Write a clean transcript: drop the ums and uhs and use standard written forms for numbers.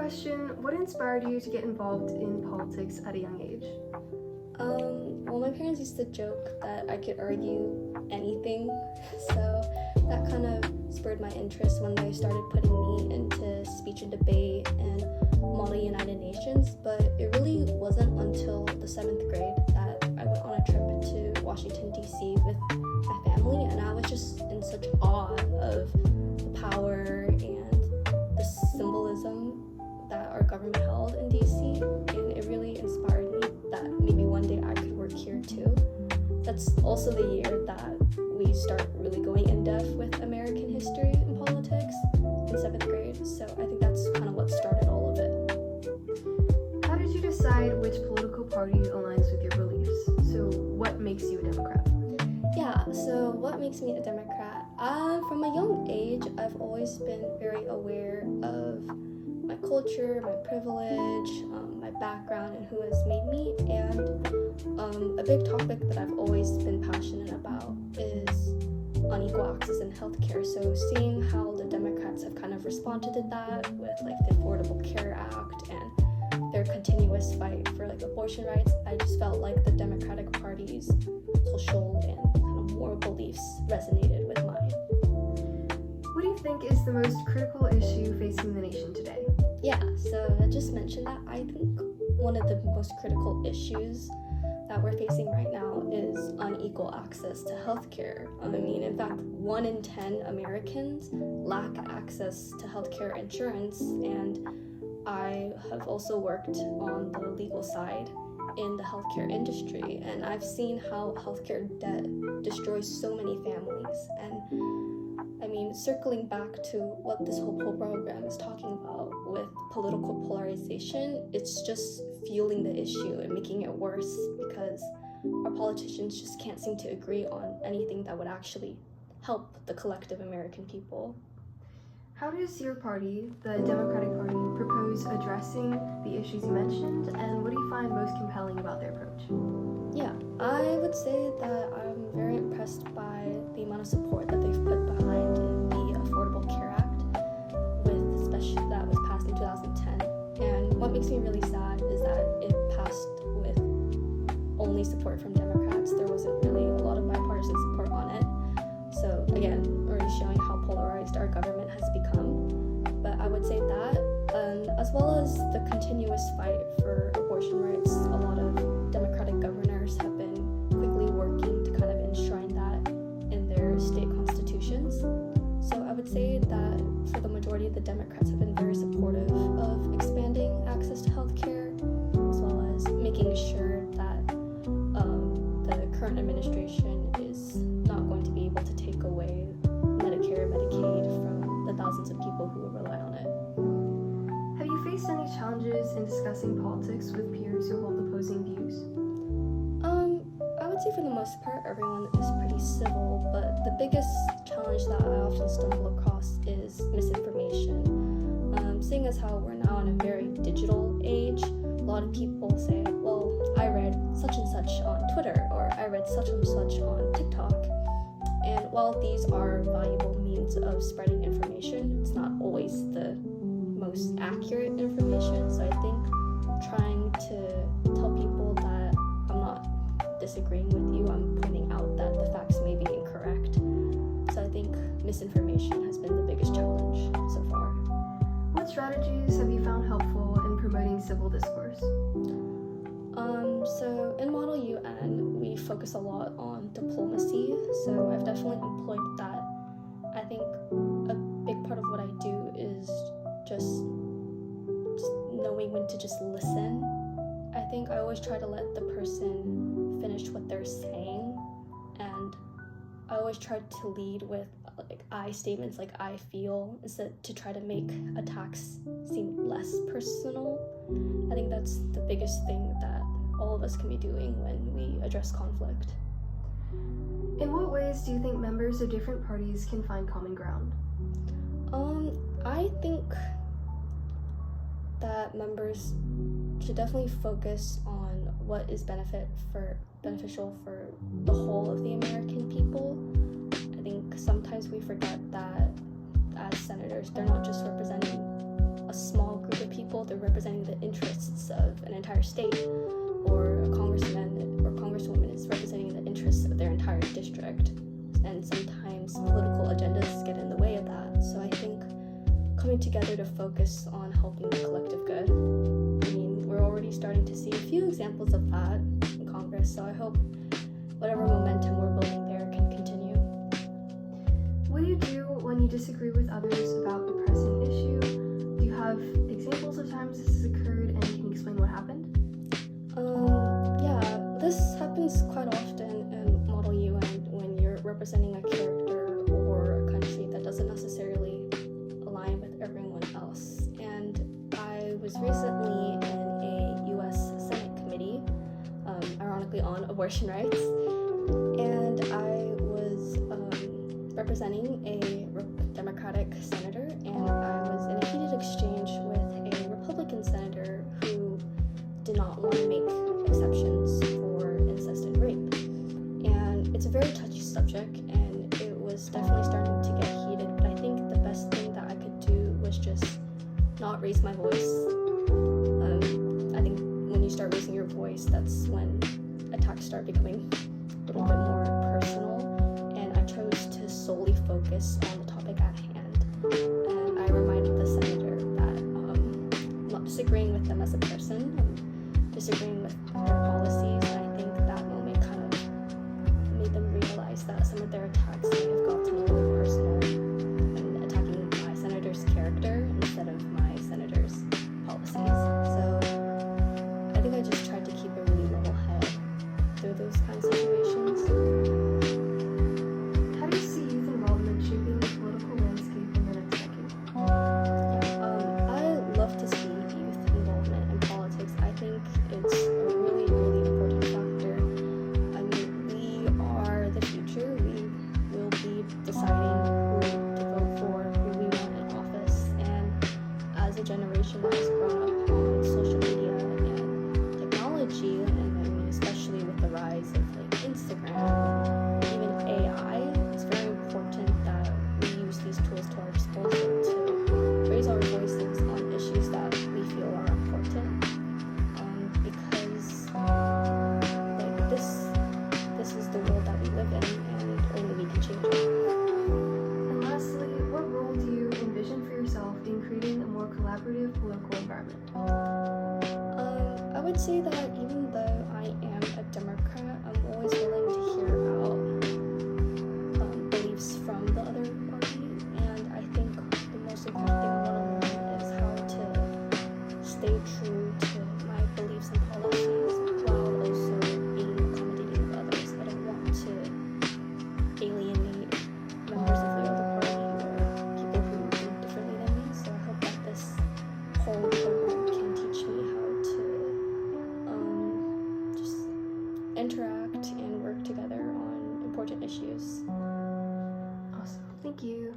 question, what inspired you to get involved in politics at a young age? Well, my parents used to joke that I could argue anything, so that kind of spurred my interest when they started putting me into speech and debate and Model United Nations, but it really wasn't until the 7th grade that I went on a trip to Washington, D.C. with my family, and I was just in such awe of the power and the symbolism that our government held in D.C., and it really inspired me that maybe one day I could work here too. That's also the year that we start really going in depth with American history and politics in 7th grade, so I think that's kind of what started all of it. How did you decide which political party aligns with your beliefs? So what makes you a Democrat? Yeah, so what makes me a Democrat? From a young age, I've always been very aware of my culture, my privilege, my background, and who has made me. And a big topic that I've always been passionate about is unequal access in healthcare. So seeing how the Democrats have kind of responded to that with like the Affordable Care Act and their continuous fight for like abortion rights, I just felt like the Democratic Party's social and kind of moral beliefs resonated with mine. What do you think is the most critical issue facing the nation today? Yeah, so I just mentioned that I think one of the most critical issues that we're facing right now is unequal access to healthcare. I mean, in fact, 1 in 10 Americans lack access to healthcare insurance, and I have also worked on the legal side in the healthcare industry, and I've seen how healthcare debt destroys so many families. And I mean, circling back to what this whole program is talking about with political polarization, it's just fueling the issue and making it worse because our politicians just can't seem to agree on anything that would actually help the collective American people. How does your party, the Democratic Party, propose addressing the issues you mentioned, and what do you find most compelling about their approach? Yeah, I would say that I'm very impressed by the amount of support that they've put behind the Affordable Care Act, especially that was passed in 2010. And what makes me really sad is that it passed with only support from Democrats. There wasn't really a lot of bipartisan support on it. So again, already showing how polarized our government has become. But I would say that, as well as the continuous fight for abortion rights, a lot of Democratic governors have been quickly working to kind of enshrine that in their state constitutions. So I would say that for the majority of the Democrats have been very supportive of expanding access to healthcare, as well as making sure that the current administration is not going to be able to take away Medicare, Medicaid from the thousands of people who rely on it. Have you faced any challenges in discussing politics with peers who hold opposing views? I would say for the most part, everyone is pretty civil, but the biggest challenge that I often stumble across is misinformation. Seeing as how we're now in a very digital age, a lot of people say, well, I read such and such on Twitter, or I read such and such on TikTok. And while these are valuable means of spreading information, it's not always the most accurate information. So I think trying to tell people that I'm not disagreeing with you, I'm pointing out that the facts may be incorrect. So I think misinformation has been the biggest challenge so far. What strategies have you found helpful in promoting civil discourse? So in Model UN, we focus a lot on diplomacy, so I've definitely employed that. I think a big part of what I do is just knowing when to just listen. I think I always try to let the person finish what they're saying, and I always try to lead with like I statements, like I feel, instead to try to make attacks seem less personal. I think that's the biggest thing that all of us can be doing when we address conflict. In what ways do you think members of different parties can find common ground? I think that members should definitely focus on what is beneficial for the whole of the American people. I think sometimes we forget that as senators, they're not just representing a small group of people, they're representing the interests of an entire state, or a congressman or congresswoman is representing the interests of their entire district. And sometimes political agendas get in the way of that. So I think coming together to focus on helping the collective good. I mean, we're already starting to see a few examples of that in Congress, so I hope whatever momentum we're building there can continue. What do you do when you disagree with others about a pressing issue? Do you have examples of times this has occurred, and can you explain what happened? Yeah, this happens quite often in Model UN when you're representing a character or a country that doesn't necessarily align with everyone else. And I was recently in a U.S. Senate committee, ironically on abortion rights, and I was representing a Democratic senator, and I was in a heated exchange with a Republican senator who did not want to make exceptions for incest and rape. And it's a very touchy subject, and it was definitely starting to get heated, but I think the best thing that I could do was just not raise my voice. I think when you start raising your voice, that's when attacks start becoming a little bit more personal, and I chose to solely focus on the topic at hand. And I reminded the senator that I'm not disagreeing with them as a person, I'm disagreeing with their policies, and I think that moment kind of made them realize that some of their attacks may have gotten a little personal and attacking my senator's character instead of my senator's policies. So I think I just tried to keep a really level head through those kinds of situations. How do you see youth involvement shaping the political landscape in the next decade? I love to see youth involvement in politics. I think it's a really, really important factor. I mean, we are the future. We will be deciding who to vote for, who we want in office. And as a generation that has grown up on social media and technology, and I mean, especially with the rise of like Instagram, even AI, it's very important that we use these tools to our disposal to raise our voices on issues that we feel are important. Because like this is the world that we live in, and only we can change it. And lastly, what role do you envision for yourself in creating a more collaborative political environment? I would say that even though I am a Democrat, I'm always willing to hear out beliefs from the other party, and I think the most important thing I want to learn is how to stay true to my beliefs and policies while also being accommodating of others. I don't want to alienate members of the other party or people who think differently than me, so I hope that this whole program can teach me how to just interact and work together on important issues. Awesome. Thank you.